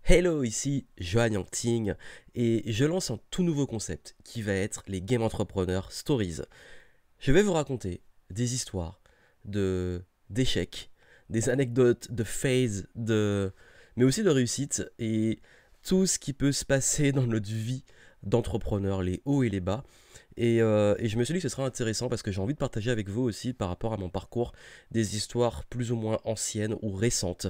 Hello, ici Johan Yangting et je lance un tout nouveau concept qui va être les Game Entrepreneur Stories. Je vais vous raconter des histoires de d'échecs, des anecdotes de phases, mais aussi de réussite et tout ce qui peut se passer dans notre vie d'entrepreneur, les hauts et les bas. Et je me suis dit que ce serait intéressant parce que j'ai envie de partager avec vous aussi par rapport à mon parcours des histoires plus ou moins anciennes ou récentes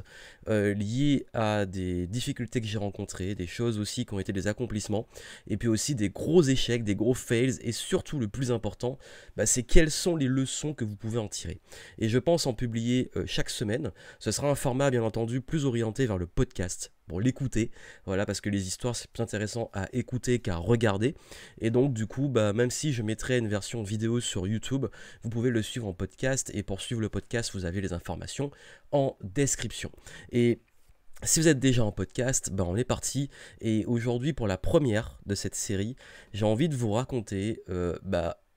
liées à des difficultés que j'ai rencontrées, des choses aussi qui ont été des accomplissements, et puis aussi des gros échecs, des gros fails, et surtout le plus important, c'est quelles sont les leçons que vous pouvez en tirer. Et je pense en publier chaque semaine. Ce sera un format bien entendu plus orienté vers le podcast pour l'écouter, voilà, parce que les histoires c'est plus intéressant à écouter qu'à regarder. Et donc du coup, même si je mettrai une version vidéo sur YouTube, vous pouvez le suivre en podcast, et pour suivre le podcast, vous avez les informations en description. Et si vous êtes déjà en podcast, on est parti. Et aujourd'hui, pour la première de cette série, j'ai envie de vous raconter,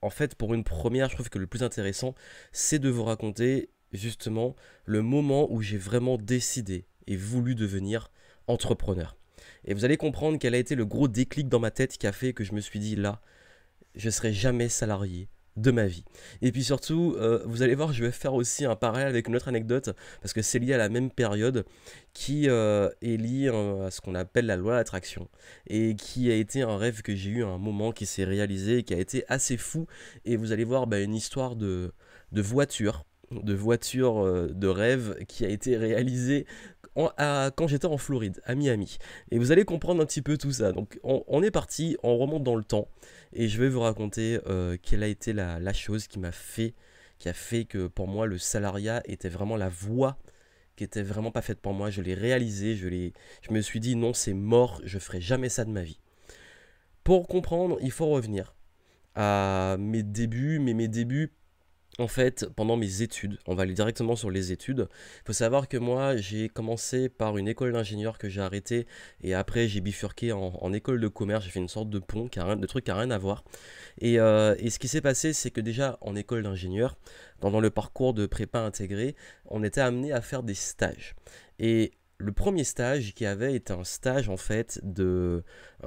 en fait, pour une première, je trouve que le plus intéressant, c'est de vous raconter justement le moment où j'ai vraiment décidé et voulu devenir entrepreneur. Et vous allez comprendre quel a été le gros déclic dans ma tête qui a fait que je me suis dit là, je ne serai jamais salarié de ma vie. Et puis surtout, vous allez voir, je vais faire aussi un parallèle avec une autre anecdote, parce que c'est lié à la même période, qui est liée à ce qu'on appelle la loi d'attraction, et qui a été un rêve que j'ai eu à un moment, qui s'est réalisé, et qui a été assez fou, et vous allez voir une histoire de voiture, de rêve, qui a été réalisée quand j'étais en Floride, à Miami. Et vous allez comprendre un petit peu tout ça. Donc on est parti, on remonte dans le temps, et je vais vous raconter quelle a été la chose qui a fait que pour moi le salariat était vraiment la voie qui était vraiment pas faite pour moi. Je l'ai réalisé, je me suis dit non, c'est mort, je ferai jamais ça de ma vie. Pour comprendre, il faut revenir à mes débuts, mais mes débuts en fait, pendant mes études, on va aller directement sur les études. Il faut savoir que moi, j'ai commencé par une école d'ingénieur que j'ai arrêtée, et après j'ai bifurqué en école de commerce. J'ai fait une sorte de pont, de truc qui n'a rien à voir. Et ce qui s'est passé, c'est que déjà en école d'ingénieur, dans le parcours de prépa intégré, on était amené à faire des stages. Et le premier stage qu'il y avait était un stage en fait de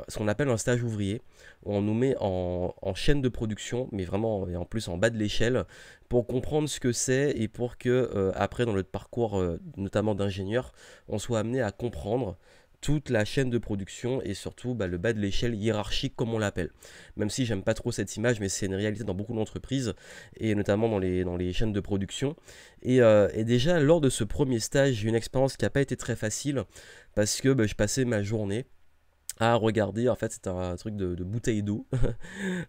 ce qu'on appelle un stage ouvrier, où on nous met en chaîne de production, mais vraiment et en plus en bas de l'échelle, pour comprendre ce que c'est, et pour que après dans notre parcours notamment d'ingénieur, on soit amené à comprendre toute la chaîne de production, et surtout le bas de l'échelle hiérarchique comme on l'appelle. Même si j'aime pas trop cette image, mais c'est une réalité dans beaucoup d'entreprises, et notamment dans les chaînes de production. Et déjà lors de ce premier stage, j'ai eu une expérience qui n'a pas été très facile, parce que je passais ma journée à regarder, en fait c'était un truc de bouteilles d'eau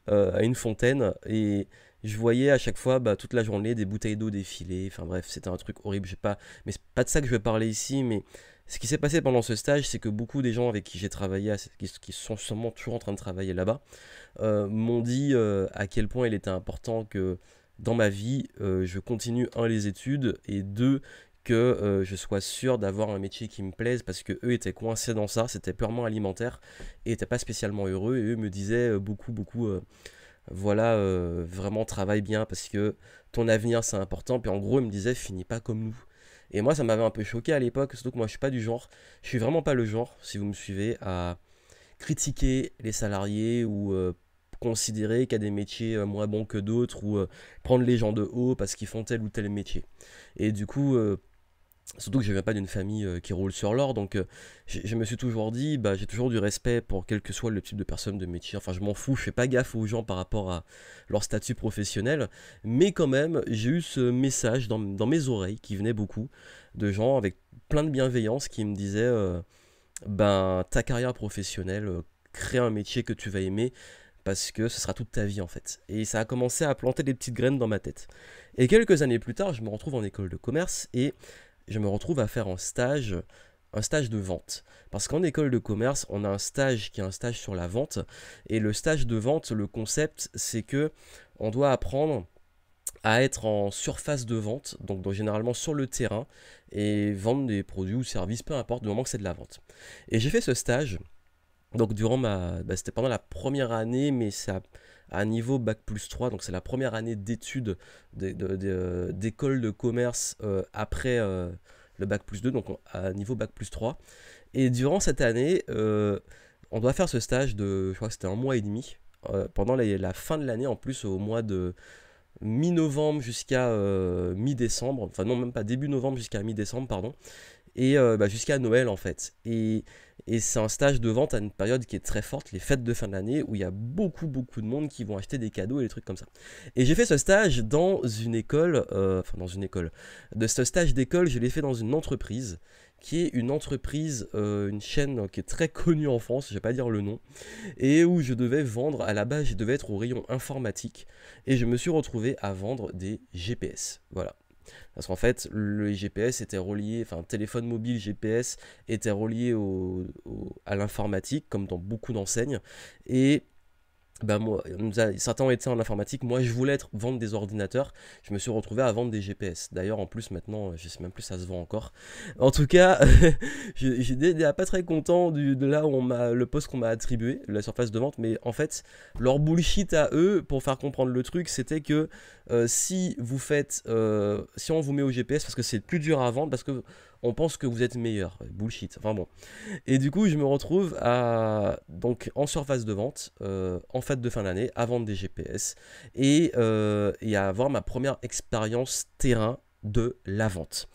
à une fontaine, et je voyais à chaque fois toute la journée des bouteilles d'eau défiler. Enfin bref, c'était un truc horrible. J'ai pas, mais c'est pas de ça que je vais parler ici. Mais ce qui s'est passé pendant ce stage, c'est que beaucoup des gens avec qui j'ai travaillé, qui sont sûrement toujours en train de travailler là-bas, m'ont dit à quel point il était important que dans ma vie, je continue les études, et deux, que je sois sûr d'avoir un métier qui me plaise, parce que eux étaient coincés dans ça, c'était purement alimentaire, et n'étaient pas spécialement heureux, et eux me disaient beaucoup, voilà, vraiment travaille bien, parce que ton avenir c'est important. Puis en gros ils me disaient finis pas comme nous. Et moi ça m'avait un peu choqué à l'époque, surtout que moi je suis pas du genre, je suis vraiment pas le genre, si vous me suivez, à critiquer les salariés, ou considérer qu'il y a des métiers moins bons que d'autres, ou prendre les gens de haut parce qu'ils font tel ou tel métier. Et du coup, surtout que je viens pas d'une famille qui roule sur l'or, donc je me suis toujours dit, j'ai toujours du respect pour quel que soit le type de personne, de métier. Enfin, je m'en fous, je fais pas gaffe aux gens par rapport à leur statut professionnel, mais quand même, j'ai eu ce message dans mes oreilles qui venait beaucoup de gens avec plein de bienveillance qui me disaient, ta carrière professionnelle, crée un métier que tu vas aimer, parce que ce sera toute ta vie en fait. Et ça a commencé à planter des petites graines dans ma tête. Et quelques années plus tard, je me retrouve en école de commerce, et je me retrouve à faire un stage de vente. Parce qu'en école de commerce, on a un stage qui est un stage sur la vente. Et le stage de vente, le concept, c'est que on doit apprendre à être en surface de vente, donc généralement sur le terrain, et vendre des produits ou services, peu importe, du moment que c'est de la vente. Et j'ai fait ce stage, donc durant c'était pendant la première année, mais c'est à niveau bac plus 3, donc c'est la première année d'études d'école de commerce après le bac plus 2, donc à niveau bac plus 3. Et durant cette année, on doit faire ce stage de, je crois que c'était un mois et demi, pendant la fin de l'année, en plus au mois de mi-novembre jusqu'à mi-décembre, enfin non même pas début novembre jusqu'à mi-décembre, pardon, et jusqu'à Noël en fait. Et c'est un stage de vente à une période qui est très forte, les fêtes de fin de l'année, où il y a beaucoup beaucoup de monde qui vont acheter des cadeaux et des trucs comme ça. Et j'ai fait ce stage dans une école, dans une école. De ce stage d'école, je l'ai fait dans une entreprise, qui est une entreprise, une chaîne qui est très connue en France, je vais pas dire le nom, et où je devais vendre, à la base je devais être au rayon informatique, et je me suis retrouvé à vendre des GPS. Voilà. Parce qu'en fait, le GPS était relié, enfin, téléphone mobile GPS était relié à l'informatique, comme dans beaucoup d'enseignes. Et bah moi, certains ont été en informatique, moi je voulais vendre des ordinateurs, je me suis retrouvé à vendre des GPS. D'ailleurs en plus maintenant, je sais même plus si ça se vend encore. En tout cas, j'étais pas très content de là où le poste qu'on m'a attribué, la surface de vente, mais en fait, leur bullshit à eux, pour faire comprendre le truc, c'était que si on vous met au GPS, parce que c'est plus dur à vendre, parce que on pense que vous êtes meilleur. Bullshit, enfin bon. Et du coup, je me retrouve donc en surface de vente, en fête de fin d'année, à vendre des GPS et à avoir ma première expérience terrain de la vente.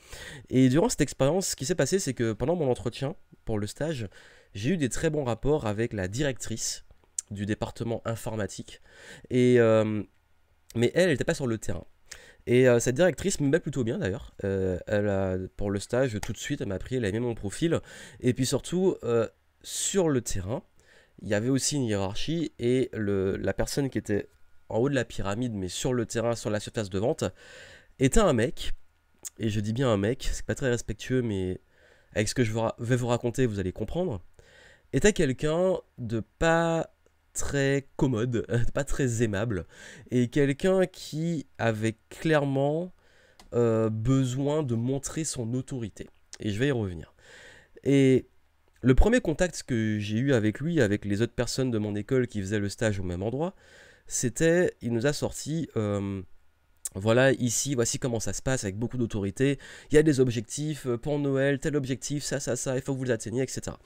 Et durant cette expérience, ce qui s'est passé, c'est que pendant mon entretien pour le stage, j'ai eu des très bons rapports avec la directrice du département informatique. Mais elle n'était pas sur le terrain. Et cette directrice me met plutôt bien d'ailleurs. Pour le stage, tout de suite, elle m'a pris, elle a aimé mon profil. Et puis surtout, sur le terrain, il y avait aussi une hiérarchie. Et la personne qui était en haut de la pyramide, mais sur le terrain, sur la surface de vente, était un mec. Et je dis bien un mec, c'est pas très respectueux, mais avec ce que vais vous raconter, vous allez comprendre. Était quelqu'un de pas très commode, pas très aimable, et quelqu'un qui avait clairement besoin de montrer son autorité. Et je vais y revenir. Et le premier contact que j'ai eu avec lui, avec les autres personnes de mon école qui faisaient le stage au même endroit, c'était, il nous a sorti... voilà, ici, voici comment ça se passe avec beaucoup d'autorité. Il y a des objectifs pour Noël, tel objectif, ça, il faut que vous l'atteigniez, etc.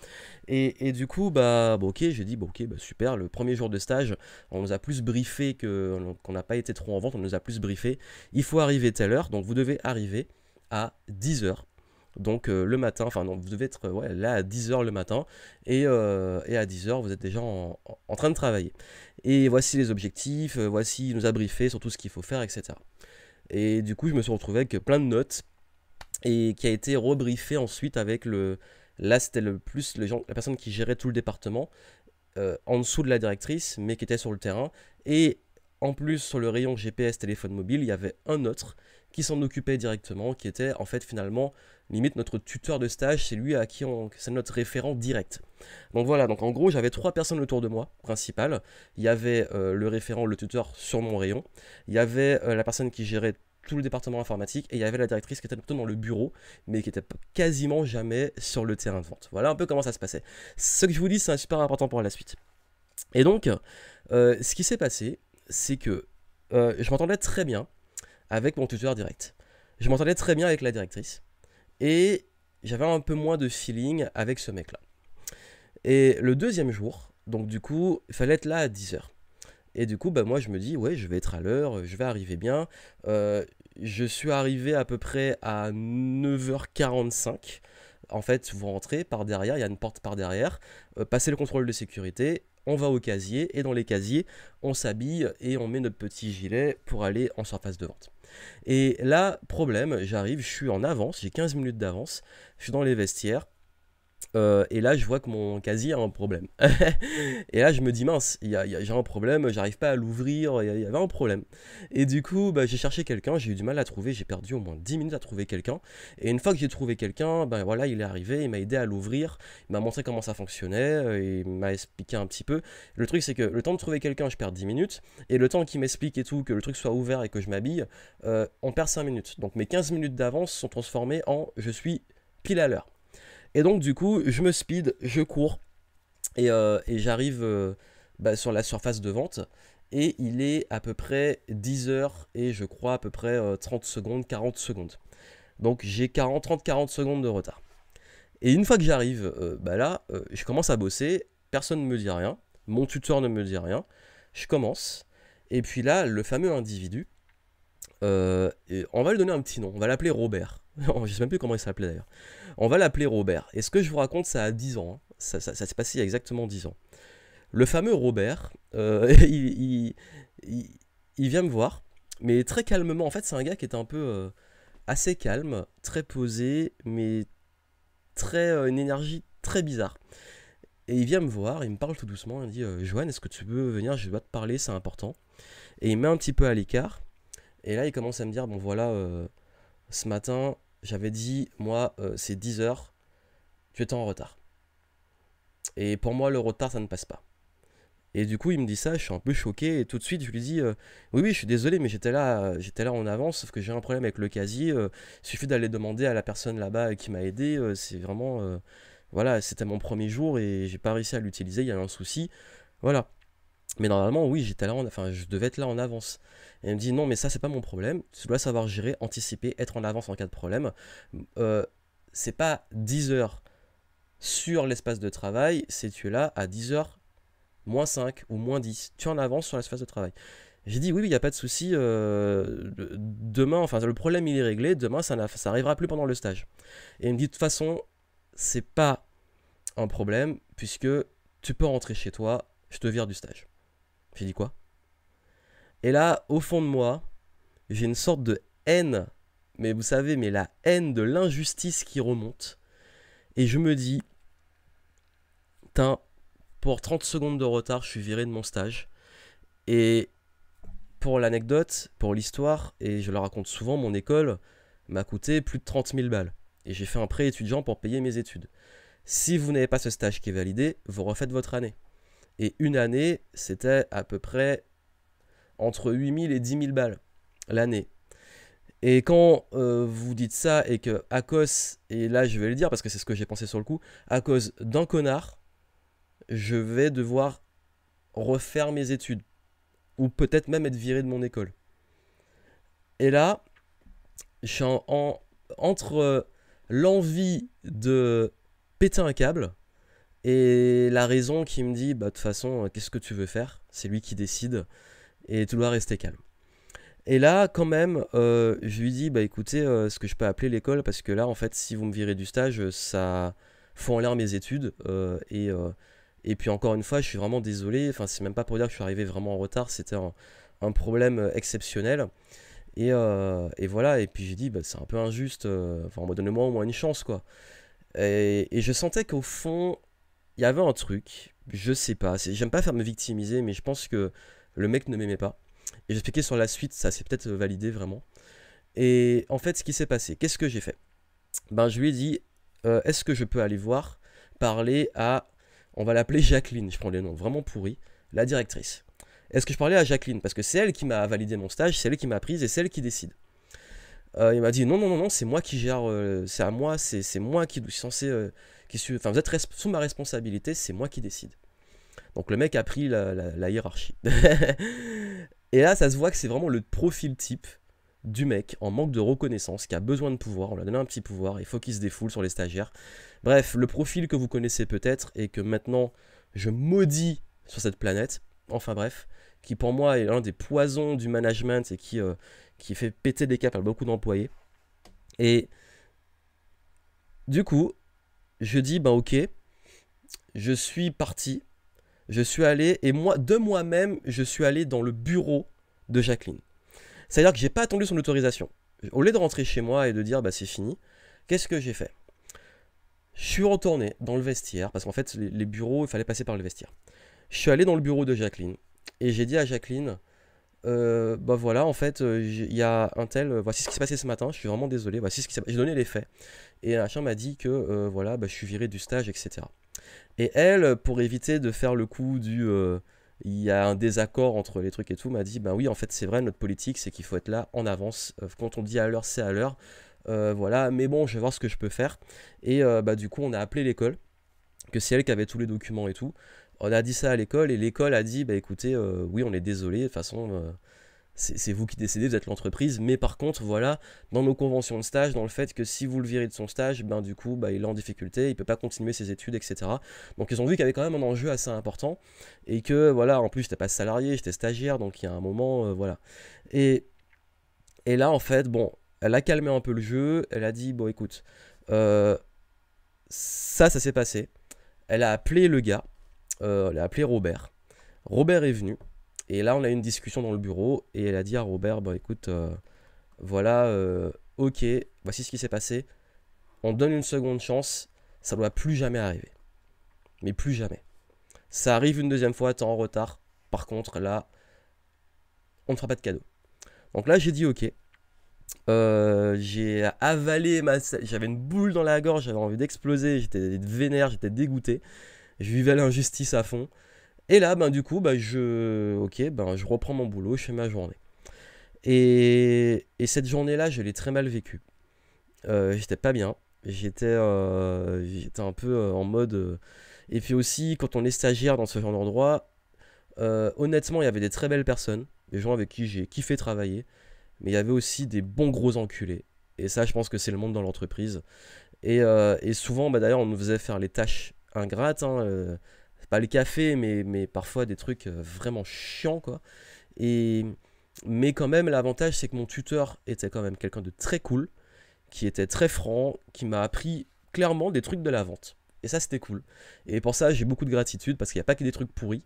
Et du coup, ok, j'ai dit, ok, super. Le premier jour de stage, on nous a plus briefé qu'on n'a pas été trop en vente, on nous a plus briefé. Il faut arriver telle heure, donc vous devez arriver à 10h. Donc le matin, enfin non, vous devez être là à 10h le matin et à 10h vous êtes déjà en train de travailler. Et voici les objectifs, voici, il nous a briefé sur tout ce qu'il faut faire, etc. Et du coup je me suis retrouvé avec plein de notes et qui a été rebriefé ensuite avec là c'était la personne qui gérait tout le département en dessous de la directrice mais qui était sur le terrain. Et en plus sur le rayon GPS téléphone mobile il y avait un autre qui s'en occupait directement, qui était en fait finalement limite notre tuteur de stage, c'est lui c'est notre référent direct. Donc voilà, donc en gros j'avais 3 personnes autour de moi, principales. Il y avait le référent, le tuteur sur mon rayon, il y avait la personne qui gérait tout le département informatique, et il y avait la directrice qui était plutôt dans le bureau, mais qui était quasiment jamais sur le terrain de vente. Voilà un peu comment ça se passait. Ce que je vous dis, c'est super important pour la suite. Et donc, ce qui s'est passé, c'est que je m'entendais très bien avec mon tuteur direct. Je m'entendais très bien avec la directrice. Et j'avais un peu moins de feeling avec ce mec-là. Et le deuxième jour, donc du coup, il fallait être là à 10h. Et du coup, moi je me dis, ouais, je vais être à l'heure, je vais arriver bien. Je suis arrivé à peu près à 9h45. En fait, vous rentrez par derrière, il y a une porte par derrière, passez le contrôle de sécurité, on va au casier, et dans les casiers, on s'habille et on met notre petit gilet pour aller en surface de vente. Et là, problème, j'arrive, je suis en avance, j'ai 15 minutes d'avance, je suis dans les vestiaires, et là je vois que mon casier a un problème. Et là je me dis mince, j'ai un problème, j'arrive pas à l'ouvrir, il y avait un problème. Et du coup j'ai cherché quelqu'un, j'ai eu du mal à trouver, j'ai perdu au moins 10 minutes à trouver quelqu'un. Et une fois que j'ai trouvé quelqu'un, voilà, il est arrivé, il m'a aidé à l'ouvrir, il m'a montré comment ça fonctionnait, il m'a expliqué un petit peu. Le truc c'est que le temps de trouver quelqu'un je perds 10 minutes, et le temps qu'il m'explique et tout, que le truc soit ouvert et que je m'habille, on perd 5 minutes. Donc mes 15 minutes d'avance sont transformées en je suis pile à l'heure. Et donc du coup, je me speed, je cours, et j'arrive sur la surface de vente, et il est à peu près 10h, et je crois à peu près 30 secondes, 40 secondes. Donc j'ai 30-40 secondes de retard. Et une fois que j'arrive, bah là, je commence à bosser, personne ne me dit rien, mon tuteur ne me dit rien, je commence, et puis là, le fameux individu, on va lui donner un petit nom, on va l'appeler Robert. Je sais même plus comment il s'appelait d'ailleurs. On va l'appeler Robert. Et ce que je vous raconte, ça a 10 ans, hein. Ça s'est passé il y a exactement 10 ans. Le fameux Robert, il- il vient me voir, mais très calmement. En fait, c'est un gars qui est un peu assez calme, très posé, mais très une énergie très bizarre. Et il vient me voir, il me parle tout doucement, il me dit Johan, est-ce que tu peux venir, je dois te parler, c'est important. Et il me met un petit peu à l'écart. Et là, il commence à me dire bon voilà, ce matin, j'avais dit, moi, c'est 10 heures, tu étais en retard. Et pour moi, le retard, ça ne passe pas. Et du coup, il me dit ça, je suis un peu choqué, et tout de suite, je lui dis oui, oui, je suis désolé, mais j'étais là en avance, sauf que j'ai un problème avec le casier. Il suffit d'aller demander à la personne là-bas qui m'a aidé. C'est vraiment. Voilà, c'était mon premier jour et j'ai pas réussi à l'utiliser, il y a un souci. Voilà. Mais normalement, oui, enfin, je devais être là en avance. Et elle me dit non, mais ça, c'est pas mon problème. Tu dois savoir gérer, anticiper, être en avance en cas de problème. Euh, c'est pas 10 heures sur l'espace de travail, c'est tu es là à 10 heures moins 5 ou moins 10. Tu es en avance sur l'espace de travail. J'ai dit oui, oui, il n'y a pas de souci. Demain, enfin, le problème il est réglé. Demain, ça arrivera plus pendant le stage. Et il me dit de toute façon, c'est pas un problème puisque tu peux rentrer chez toi. Je te vire du stage. J'ai dit quoi? Et là, au fond de moi, j'ai une sorte de haine. Mais vous savez, mais la haine de l'injustice qui remonte. Et je me dis, putain, pour 30 secondes de retard, je suis viré de mon stage. Et pour l'anecdote, pour l'histoire, et je le raconte souvent, mon école m'a coûté plus de 30 000 balles. Et j'ai fait un prêt étudiant pour payer mes études. Si vous n'avez pas ce stage qui est validé, vous refaites votre année. Et une année, c'était à peu près entre 8 000 et 10 000 balles l'année. Et quand vous dites ça et que à cause, et là je vais le dire parce que c'est ce que j'ai pensé sur le coup, à cause d'un connard, je vais devoir refaire mes études. Ou peut-être même être viré de mon école. Et là, je suis entre l'envie de péter un câble et la raison qui me dit, bah de toute façon, qu'est-ce que tu veux faire? C'est lui qui décide et tu dois rester calme. Et là, quand même, je lui dis, bah écoutez, est-ce que je peux appeler l'école? Parce que là, en fait, si vous me virez du stage, ça fout en l'air mes études. Et puis encore une fois, je suis vraiment désolé. Enfin, c'est même pas pour dire que je suis arrivé vraiment en retard. C'était un problème exceptionnel. Et voilà. Et puis j'ai dit, bah, c'est un peu injuste. Enfin, donnez-moi au moins une chance, quoi. Et je sentais qu'au fond, il y avait un truc. Je sais pas. J'aime pas faire me victimiser, mais je pense que le mec ne m'aimait pas. Et j'expliquais sur la suite, ça s'est peut-être validé vraiment. Et en fait, ce qui s'est passé, qu'est-ce que j'ai fait? Ben, je lui ai dit, est-ce que je peux aller voir, parler à, on va l'appeler Jacqueline, je prends les noms vraiment pourris, la directrice. Est-ce que je parlais à Jacqueline? Parce que c'est elle qui m'a validé mon stage, c'est elle qui m'a prise et c'est elle qui décide. Il m'a dit non, non, non, non, c'est moi qui gère, c'est à moi, c'est moi qui suis censé, enfin, vous êtes sous ma responsabilité, c'est moi qui décide. Donc le mec a pris la hiérarchie. Et là, ça se voit que c'est vraiment le profil type du mec en manque de reconnaissance, qui a besoin de pouvoir. On lui a donné un petit pouvoir, il faut qu'il se défoule sur les stagiaires. Bref, le profil que vous connaissez peut-être et que maintenant je maudis sur cette planète. Enfin bref, qui pour moi est l'un des poisons du management et qui fait péter des câbles à beaucoup d'employés. Et du coup, je dis, ben ok, je suis parti. Je suis allé, et moi, de moi-même, je suis allé dans le bureau de Jacqueline. C'est-à-dire que j'ai pas attendu son autorisation. Au lieu de rentrer chez moi et de dire bah c'est fini, qu'est-ce que j'ai fait? Je suis retourné dans le vestiaire, parce qu'en fait les bureaux, il fallait passer par le vestiaire. Je suis allé dans le bureau de Jacqueline, et j'ai dit à Jacqueline, bah voilà, en fait, il y a un tel, voici ce qui s'est passé ce matin, je suis vraiment désolé, voici ce qui s'est passé. J'ai donné les faits. Et la m'a dit que voilà, bah, je suis viré du stage, etc. Et elle, pour éviter de faire le coup du il y a un désaccord entre les trucs et tout, m'a dit bah oui, en fait, c'est vrai, notre politique, c'est qu'il faut être là en avance. Quand on dit à l'heure, c'est à l'heure. Voilà, mais bon, je vais voir ce que je peux faire. Et bah, du coup, on a appelé l'école, que c'est elle qui avait tous les documents et tout. On a dit ça à l'école, et l'école a dit bah écoutez, oui, on est désolé, de toute façon, c'est vous qui décidez, vous êtes l'entreprise, mais par contre, voilà, dans nos conventions de stage, dans le fait que si vous le virez de son stage, ben du coup, bah, il est en difficulté, il peut pas continuer ses études, etc. Donc ils ont vu qu'il y avait quand même un enjeu assez important, et que, voilà, en plus, j'étais pas salarié, j'étais stagiaire, donc il y a un moment, voilà. Et, et là, en fait, bon, elle a calmé un peu le jeu, elle a dit, bon, écoute, euh, ça s'est passé. Elle a appelé le gars, elle a appelé Robert. Robert est venu, et là on a eu une discussion dans le bureau, et elle a dit à Robert, bah écoute, voilà, ok, voici ce qui s'est passé, on donne une seconde chance, ça doit plus jamais arriver. Mais plus jamais. Ça arrive une deuxième fois, t'es en retard, par contre là, on ne fera pas de cadeau. Donc là j'ai dit ok, j'ai avalé j'avais une boule dans la gorge, j'avais envie d'exploser, j'étais vénère, j'étais dégoûté, je vivais l'injustice à fond. Et là, ben, du coup, ben, je reprends mon boulot, je fais ma journée. Et cette journée-là, je l'ai très mal vécue. J'étais pas bien. J'étais un peu en mode. Et puis aussi, quand on est stagiaire dans ce genre d'endroit, honnêtement, il y avait des très belles personnes, des gens avec qui j'ai kiffé travailler, mais il y avait aussi des bons gros enculés. Et ça, je pense que c'est le monde dans l'entreprise. Et souvent, bah, d'ailleurs, on nous faisait faire les tâches ingrates, hein, pas le café, mais parfois des trucs vraiment chiants, quoi. Et, mais quand même, l'avantage, c'est que mon tuteur était quand même quelqu'un de très cool, qui était très franc, qui m'a appris clairement des trucs de la vente. Et ça, c'était cool. Et pour ça, j'ai beaucoup de gratitude, parce qu'il n'y a pas que des trucs pourris.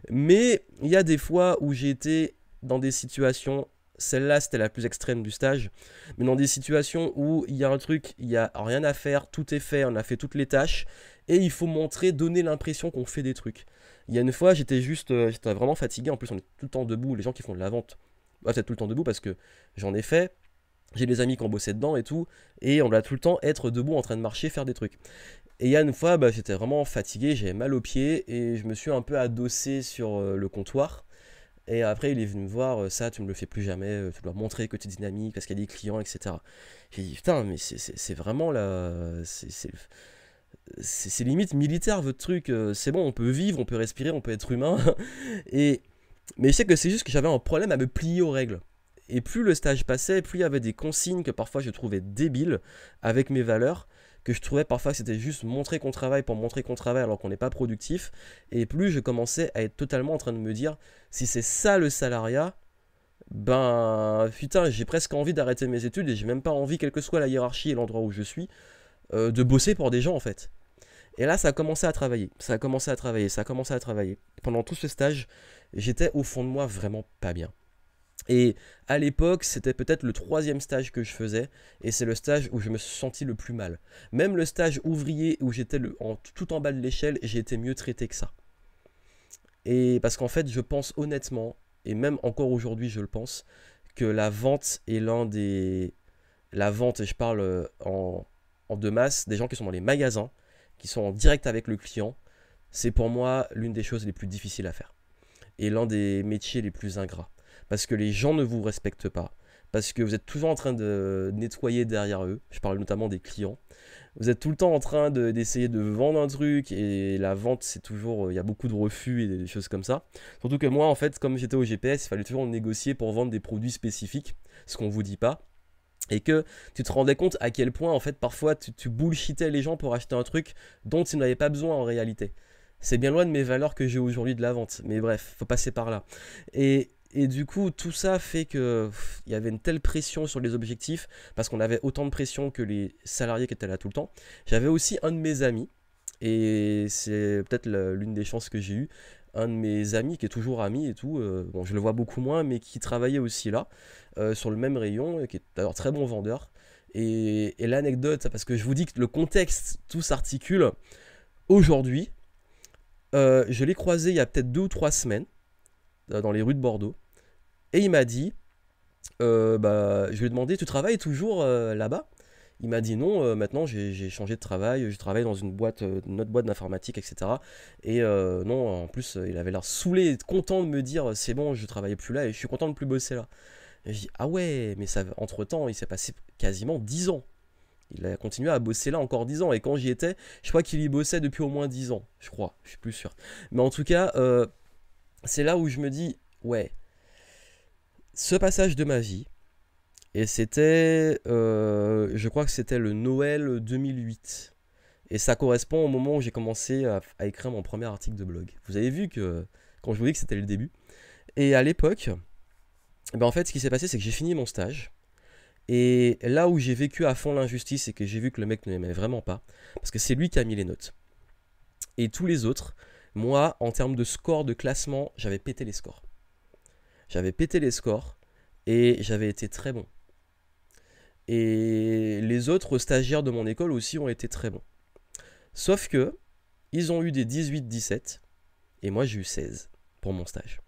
Mais il y a des fois où j'ai été dans des situations, celle-là c'était la plus extrême du stage, mais dans des situations où il y a un truc, il n'y a rien à faire, tout est fait, on a fait toutes les tâches, et il faut montrer, donner l'impression qu'on fait des trucs. Il y a une fois, j'étais vraiment fatigué, en plus on est tout le temps debout, les gens qui font de la vente, peut-être tout le temps debout parce que j'en ai fait, j'ai des amis qui ont bossé dedans et tout, et on doit tout le temps être debout en train de marcher, faire des trucs. Et il y a une fois, bah, j'étais vraiment fatigué, j'avais mal aux pieds et je me suis un peu adossé sur le comptoir. Et après, il est venu me voir, ça, tu me le fais plus jamais, tu dois montrer que tu es dynamique parce qu'il y a des clients, etc. J'ai dit, putain, mais c'est vraiment là. C'est limite militaire votre truc. C'est bon, on peut vivre, on peut respirer, on peut être humain. Et, mais je sais que c'est juste que j'avais un problème à me plier aux règles. Et plus le stage passait, plus il y avait des consignes que parfois je trouvais débiles avec mes valeurs, que je trouvais parfois que c'était juste montrer qu'on travaille pour montrer qu'on travaille alors qu'on n'est pas productif. Et plus je commençais à être totalement en train de me dire, si c'est ça le salariat, ben putain, j'ai presque envie d'arrêter mes études et j'ai même pas envie, quelle que soit la hiérarchie et l'endroit où je suis, de bosser pour des gens en fait. Et là, ça a commencé à travailler, ça a commencé à travailler, ça a commencé à travailler. Pendant tout ce stage, j'étais au fond de moi vraiment pas bien. Et à l'époque, c'était peut-être le troisième stage que je faisais, et c'est le stage où je me suis senti le plus mal. Même le stage ouvrier où j'étais tout en bas de l'échelle, j'ai été mieux traité que ça. Et parce qu'en fait, je pense honnêtement, et même encore aujourd'hui, je le pense, que la vente est l'un des... La vente, et je parle en de masse, des gens qui sont dans les magasins, qui sont en direct avec le client, c'est pour moi l'une des choses les plus difficiles à faire. Et l'un des métiers les plus ingrats. Parce que les gens ne vous respectent pas. Parce que vous êtes toujours en train de nettoyer derrière eux. Je parle notamment des clients. Vous êtes tout le temps en train d'essayer de vendre un truc. Et la vente, c'est toujours... Il y a beaucoup de refus et des choses comme ça. Surtout que moi, en fait, comme j'étais au GPS, il fallait toujours négocier pour vendre des produits spécifiques. Ce qu'on vous dit pas. Et que tu te rendais compte à quel point, en fait, parfois, tu bullshitais les gens pour acheter un truc dont ils n'avaient pas besoin en réalité. C'est bien loin de mes valeurs que j'ai aujourd'hui de la vente. Mais bref, faut passer par là. Et du coup, tout ça fait que il y avait une telle pression sur les objectifs, parce qu'on avait autant de pression que les salariés qui étaient là tout le temps. J'avais aussi un de mes amis, et c'est peut-être l'une des chances que j'ai eues, un de mes amis qui est toujours ami et tout, bon, je le vois beaucoup moins, mais qui travaillait aussi là, sur le même rayon, et qui est d'ailleurs très bon vendeur. Et l'anecdote, parce que je vous dis que le contexte, tout s'articule, aujourd'hui, je l'ai croisé il y a peut-être 2 ou 3 semaines, dans les rues de Bordeaux. Et il m'a dit, bah, je lui ai demandé, tu travailles toujours là-bas? Il m'a dit non, maintenant j'ai changé de travail, je travaille dans une autre boîte d'informatique, etc. Et non, en plus, il avait l'air saoulé, content de me dire, c'est bon, je travaille plus là et je suis content de plus bosser là. Et je dis, ah ouais, mais ça, entre-temps, il s'est passé quasiment 10 ans. Il a continué à bosser là encore 10 ans. Et quand j'y étais, je crois qu'il y bossait depuis au moins 10 ans. Je crois, je suis plus sûr. Mais en tout cas, c'est là où je me dis, ouais, ce passage de ma vie, et c'était, je crois que c'était le Noël 2008. Et ça correspond au moment où j'ai commencé à écrire mon premier article de blog. Vous avez vu que, quand je vous dis que c'était le début. Et à l'époque, en fait, ce qui s'est passé, c'est que j'ai fini mon stage. Et là où j'ai vécu à fond l'injustice et que j'ai vu que le mec ne m'aimait vraiment pas, parce que c'est lui qui a mis les notes. Et tous les autres, moi, en termes de score de classement, j'avais pété les scores. J'avais pété les scores et j'avais été très bon. Et les autres stagiaires de mon école aussi ont été très bons. Sauf que, ils ont eu des 18-17 et moi j'ai eu 16 pour mon stage.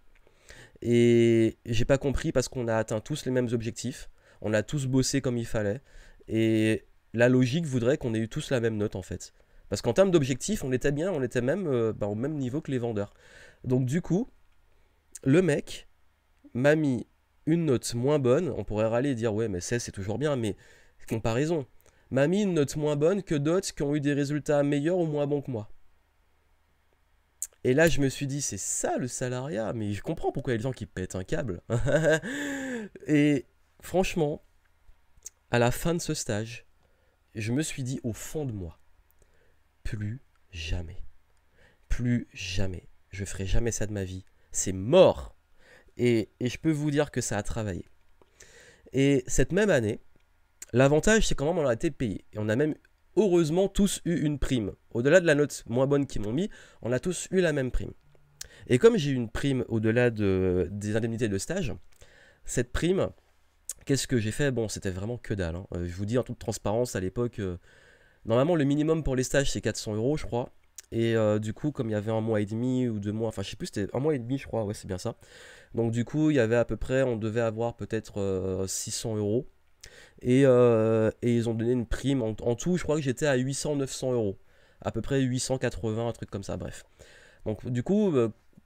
Et j'ai pas compris parce qu'on a atteint tous les mêmes objectifs, on a tous bossé comme il fallait, et la logique voudrait qu'on ait eu tous la même note en fait. Parce qu'en termes d'objectifs, on était bien, on était même au même niveau que les vendeurs. Donc du coup, le mec m'a mis une note moins bonne, on pourrait râler et dire ouais mais 16 c'est toujours bien, mais comparaison, m'a mis une note moins bonne que d'autres qui ont eu des résultats meilleurs ou moins bons que moi. Et là, je me suis dit, c'est ça le salariat, mais je comprends pourquoi il y a des gens qui pètent un câble. Et franchement, à la fin de ce stage, je me suis dit au fond de moi, plus jamais. Plus jamais. Je ferai jamais ça de ma vie. C'est mort. Et je peux vous dire que ça a travaillé. Et cette même année, l'avantage, c'est quand même on a été payé. Et on a même heureusement tous eu une prime. Au-delà de la note moins bonne qu'ils m'ont mis, on a tous eu la même prime. Et comme j'ai eu une prime au-delà des indemnités de stage, cette prime, qu'est-ce que j'ai fait? Bon, c'était vraiment que dalle. Hein. Je vous dis en toute transparence, à l'époque, normalement le minimum pour les stages c'est 400 euros, je crois. Et du coup, comme il y avait un mois et demi ou 2 mois, enfin je sais plus, c'était un mois et demi, je crois, ouais, c'est bien ça. Donc du coup, il y avait à peu près, on devait avoir peut-être 600 euros. Et ils ont donné une prime. En tout, je crois que j'étais à 800-900 euros. À peu près 880, un truc comme ça, bref. Donc du coup,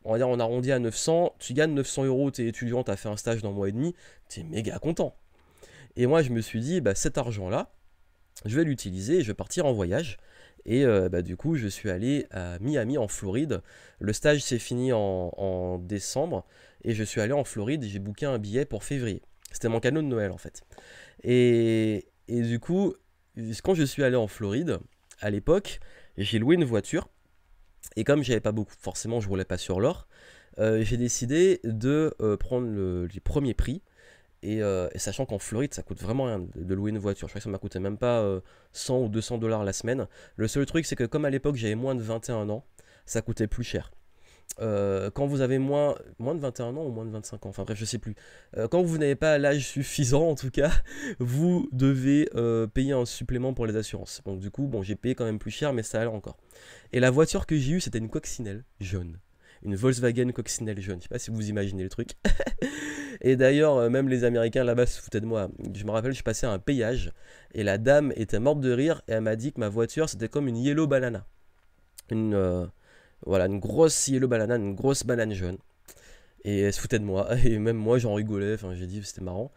on va dire on arrondit à 900. Tu gagnes 900 euros, t'es étudiant, t'as fait un stage d'un mois et demi, t'es méga content. Et moi, je me suis dit, bah, cet argent-là, je vais l'utiliser et je vais partir en voyage. Et du coup, je suis allé à Miami, en Floride. Le stage s'est fini en décembre. Et je suis allé en Floride et j'ai booké un billet pour février. C'était mon cadeau de Noël, en fait. Et du coup, quand je suis allé en Floride, à l'époque, j'ai loué une voiture. Et comme j'avais pas beaucoup, forcément, je roulais pas sur l'or, j'ai décidé de prendre les premiers prix. Et sachant qu'en Floride, ça coûte vraiment rien de louer une voiture. Je crois que ça m'a coûté même pas 100 ou 200 dollars la semaine. Le seul truc, c'est que comme à l'époque j'avais moins de 21 ans, ça coûtait plus cher. Quand vous avez moins de 21 ans ou moins de 25 ans, enfin bref, je sais plus. Quand vous n'avez pas l'âge suffisant, en tout cas, vous devez payer un supplément pour les assurances. Donc du coup, bon, j'ai payé quand même plus cher, mais ça allait encore. Et la voiture que j'ai eue, c'était une coccinelle jaune. Une Volkswagen coccinelle jaune. Je sais pas si vous imaginez le truc. Et d'ailleurs, même les Américains là-bas se foutaient de moi. Je me rappelle, je passais à un péage et la dame était morte de rire et elle m'a dit que ma voiture c'était comme une yellow banana. Une, voilà, une grosse yellow banana, une grosse banane jaune. Et elle se foutait de moi. Et même moi, j'en rigolais. Enfin, j'ai dit c'était marrant.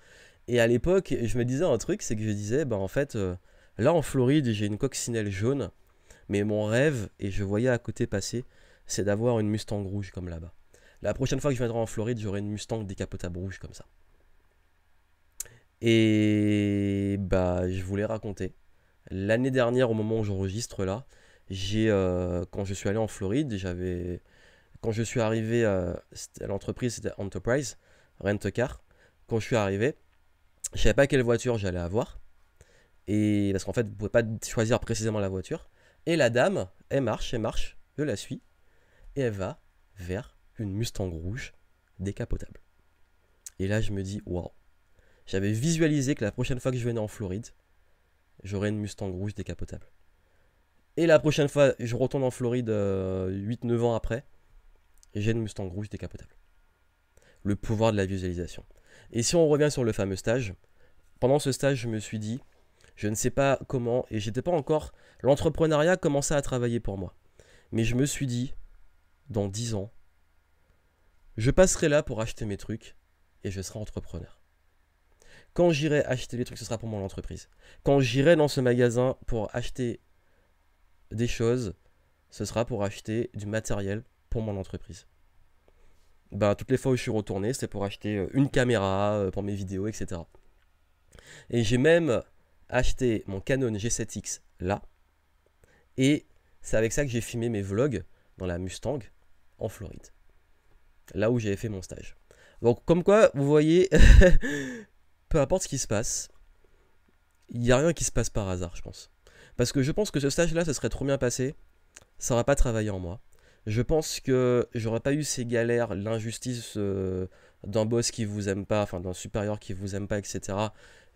Et à l'époque, je me disais un truc, c'est que je disais, bah en fait, là en Floride, j'ai une coccinelle jaune. Mais mon rêve, et je voyais à côté passer, c'est d'avoir une Mustang rouge comme là-bas. La prochaine fois que je viendrai en Floride, j'aurai une Mustang décapotable rouge comme ça. Et bah, je voulais raconter. L'année dernière, au moment où j'enregistre là, quand je suis allé en Floride, quand je suis arrivé à l'entreprise, c'était Enterprise, Rent-A-Car. Quand je suis arrivé, je savais pas quelle voiture j'allais avoir. Et parce qu'en fait, vous pouvez pas choisir précisément la voiture. Et la dame, elle marche, je la suis, et elle va vers une Mustang rouge décapotable. Et là, je me dis, waouh, j'avais visualisé que la prochaine fois que je venais en Floride, j'aurais une Mustang rouge décapotable. Et la prochaine fois, je retourne en Floride 8-9 ans après, j'ai une Mustang rouge décapotable. Le pouvoir de la visualisation. Et si on revient sur le fameux stage, pendant ce stage, je me suis dit, je ne sais pas comment, et j'étais pas encore, l'entrepreneuriat commençait à travailler pour moi. Mais je me suis dit, dans 10 ans, je passerai là pour acheter mes trucs et je serai entrepreneur. Quand j'irai acheter les trucs, ce sera pour mon entreprise. Quand j'irai dans ce magasin pour acheter des choses, ce sera pour acheter du matériel pour mon entreprise. bah, toutes les fois où je suis retourné, c'était pour acheter une caméra pour mes vidéos, etc. Et j'ai même acheté mon Canon G7X là, et c'est avec ça que j'ai filmé mes vlogs dans la Mustang en Floride, là où j'avais fait mon stage. Donc comme quoi, vous voyez, peu importe ce qui se passe, il n'y a rien qui se passe par hasard, je pense. Parce que je pense que ce stage-là, ça serait trop bien passé, ça n'aurait pas travaillé en moi. Je pense que j'aurais pas eu ces galères, l'injustice d'un boss qui vous aime pas, enfin d'un supérieur qui vous aime pas, etc.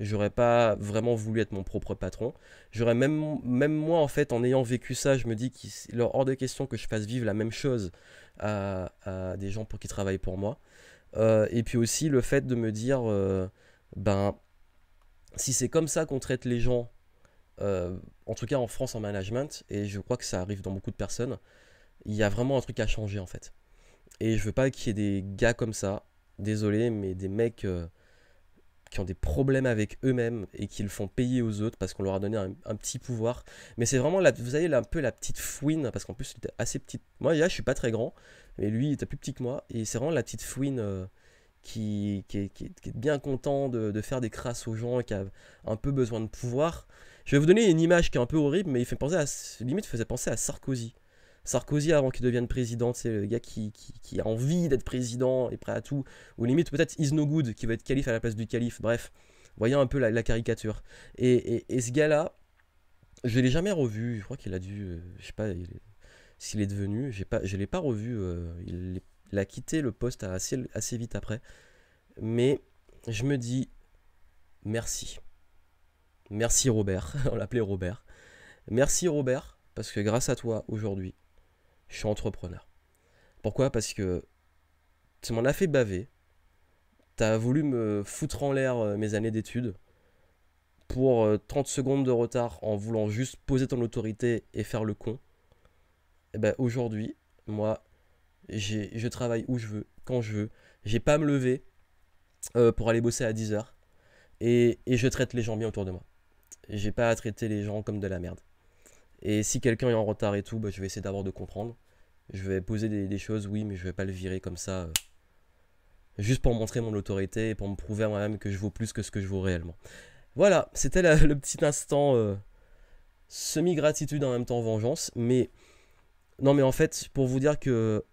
J'aurais pas vraiment voulu être mon propre patron. J'aurais même moi, en fait, en ayant vécu ça, je me dis qu'il est hors de question que je fasse vivre la même chose à des gens qui travaillent pour moi. Et puis aussi le fait de me dire, ben, si c'est comme ça qu'on traite les gens, en tout cas en France en management, et je crois que ça arrive dans beaucoup de personnes, il y a vraiment un truc à changer en fait. Et je veux pas qu'il y ait des gars comme ça, désolé, mais des mecs qui ont des problèmes avec eux-mêmes et qui le font payer aux autres parce qu'on leur a donné un petit pouvoir. Mais c'est vraiment, vous avez un peu la petite fouine, parce qu'en plus il était assez petit. Moi là je suis pas très grand, mais lui il était plus petit que moi, et c'est vraiment la petite fouine qui est bien content de faire des crasses aux gens et qui a un peu besoin de pouvoir. Je vais vous donner une image qui est un peu horrible, mais il fait penser limite faisait penser à Sarkozy. Sarkozy avant qu'il devienne président, c'est le gars qui a envie d'être président et prêt à tout. Ou limite peut-être Is No Good qui va être calife à la place du calife. Bref, voyez un peu la caricature. Et ce gars-là, je l'ai jamais revu. Je crois qu'il a dû, je sais pas s'il est devenu. Je l'ai pas revu. Il a quitté le poste assez vite après. Mais je me dis merci. Merci Robert. On l'appelait Robert. Merci Robert, parce que grâce à toi aujourd'hui, je suis entrepreneur. Pourquoi? Parce que tu m'en as fait baver. T'as voulu me foutre en l'air mes années d'études pour 30 secondes de retard en voulant juste poser ton autorité et faire le con. Et ben aujourd'hui, moi, je travaille où je veux, quand je veux. J'ai pas à me lever pour aller bosser à 10h. Et je traite les gens bien autour de moi. J'ai pas à traiter les gens comme de la merde. Et si quelqu'un est en retard et tout, bah, je vais essayer d'abord de comprendre. Je vais poser des choses, oui, mais je vais pas le virer comme ça. Juste pour montrer mon autorité et pour me prouver à moi-même que je vaux plus que ce que je vaux réellement. Voilà, c'était le petit instant semi-gratitude en même temps vengeance. Mais non, mais en fait, pour vous dire que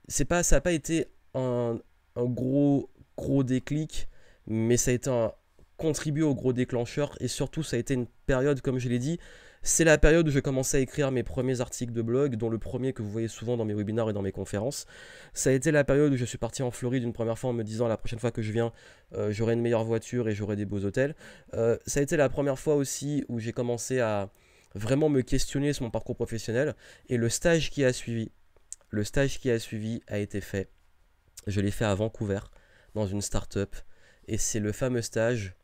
ça n'a pas été un gros déclic, mais ça a été contribué au gros déclencheur. Et surtout, ça a été une période, comme je l'ai dit, c'est la période où je commençais à écrire mes premiers articles de blog, dont le premier que vous voyez souvent dans mes webinaires et dans mes conférences. Ça a été la période où je suis parti en Floride une première fois en me disant la prochaine fois que je viens, j'aurai une meilleure voiture et j'aurai des beaux hôtels. Ça a été la première fois aussi où j'ai commencé à vraiment me questionner sur mon parcours professionnel. Et le stage qui a suivi a été fait. Je l'ai fait à Vancouver, dans une start-up. Et c'est le fameux stage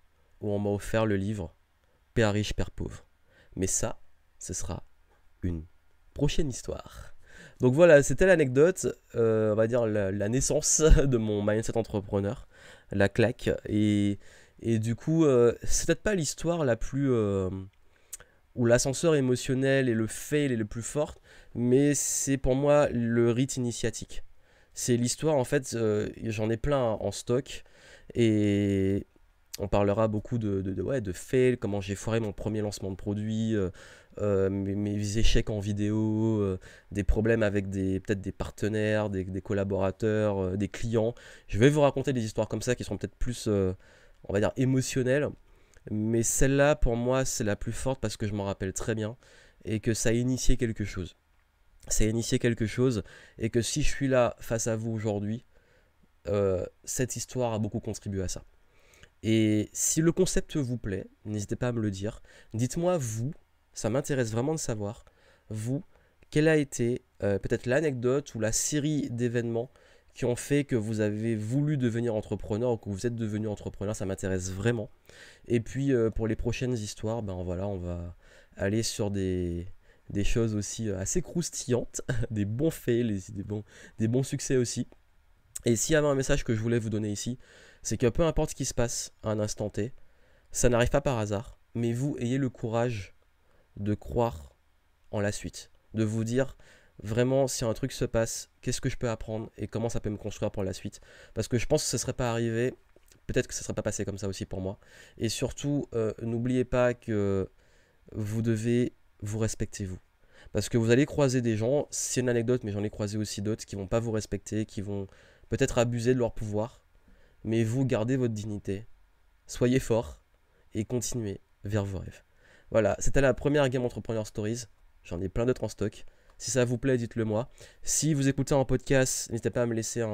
où on m'a offert le livre Père riche, Père pauvre. Mais ça, ce sera une prochaine histoire. Donc voilà, c'était l'anecdote, on va dire la naissance de mon mindset entrepreneur, la claque. Et du coup, c'est peut-être pas l'histoire la plus... où l'ascenseur émotionnel et le fail est le plus fort, mais c'est pour moi le rite initiatique. C'est l'histoire, en fait, j'en ai plein en stock. Et on parlera beaucoup de fail, comment j'ai foiré mon premier lancement de produit, mes échecs en vidéo, des problèmes avec peut-être des partenaires, des collaborateurs, des clients. Je vais vous raconter des histoires comme ça qui seront peut-être plus, on va dire, émotionnelles. Mais celle-là, pour moi, c'est la plus forte parce que je m'en rappelle très bien et que ça a initié quelque chose. Ça a initié quelque chose et que si je suis là face à vous aujourd'hui, cette histoire a beaucoup contribué à ça. Et si le concept vous plaît, n'hésitez pas à me le dire. Dites-moi, vous, ça m'intéresse vraiment de savoir, vous, quelle a été peut-être l'anecdote ou la série d'événements qui ont fait que vous avez voulu devenir entrepreneur ou que vous êtes devenu entrepreneur, ça m'intéresse vraiment. Et puis pour les prochaines histoires, ben voilà, on va aller sur des choses aussi assez croustillantes, des bons faits, des bons succès aussi. Et s'il y avait un message que je voulais vous donner ici, c'est que peu importe ce qui se passe à un instant T, ça n'arrive pas par hasard, mais vous ayez le courage de croire en la suite, de vous dire vraiment si un truc se passe, qu'est-ce que je peux apprendre et comment ça peut me construire pour la suite. Parce que je pense que ce ne serait pas arrivé, peut-être que ça ne serait pas passé comme ça aussi pour moi. Et surtout, n'oubliez pas que vous devez vous respecter vous. Parce que vous allez croiser des gens, c'est une anecdote, mais j'en ai croisé aussi d'autres qui vont pas vous respecter, qui vont peut-être abuser de leur pouvoir, mais vous gardez votre dignité, soyez fort et continuez vers vos rêves. Voilà, c'était la première Game Entrepreneur Stories. J'en ai plein d'autres en stock. Si ça vous plaît, dites-le moi. Si vous écoutez un podcast, n'hésitez pas à me laisser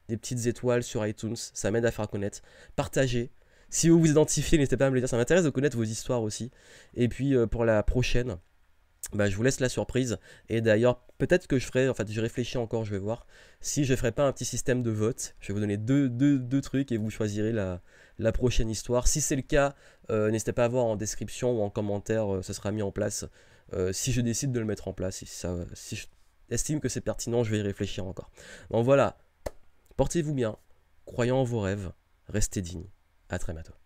des petites étoiles sur iTunes, ça m'aide à faire connaître. Partagez. Si vous vous identifiez, n'hésitez pas à me le dire, ça m'intéresse de connaître vos histoires aussi. Et puis pour la prochaine, je vous laisse la surprise. Et d'ailleurs, peut-être que je ferai, en fait, je réfléchis encore, je vais voir, si je ferai pas un petit système de vote. Je vais vous donner deux trucs et vous choisirez la prochaine histoire. Si c'est le cas, n'hésitez pas à voir en description ou en commentaire, ça sera mis en place. Si je décide de le mettre en place, si je estime que c'est pertinent, je vais y réfléchir encore. Donc voilà, portez-vous bien, croyez en vos rêves, restez dignes. À très bientôt.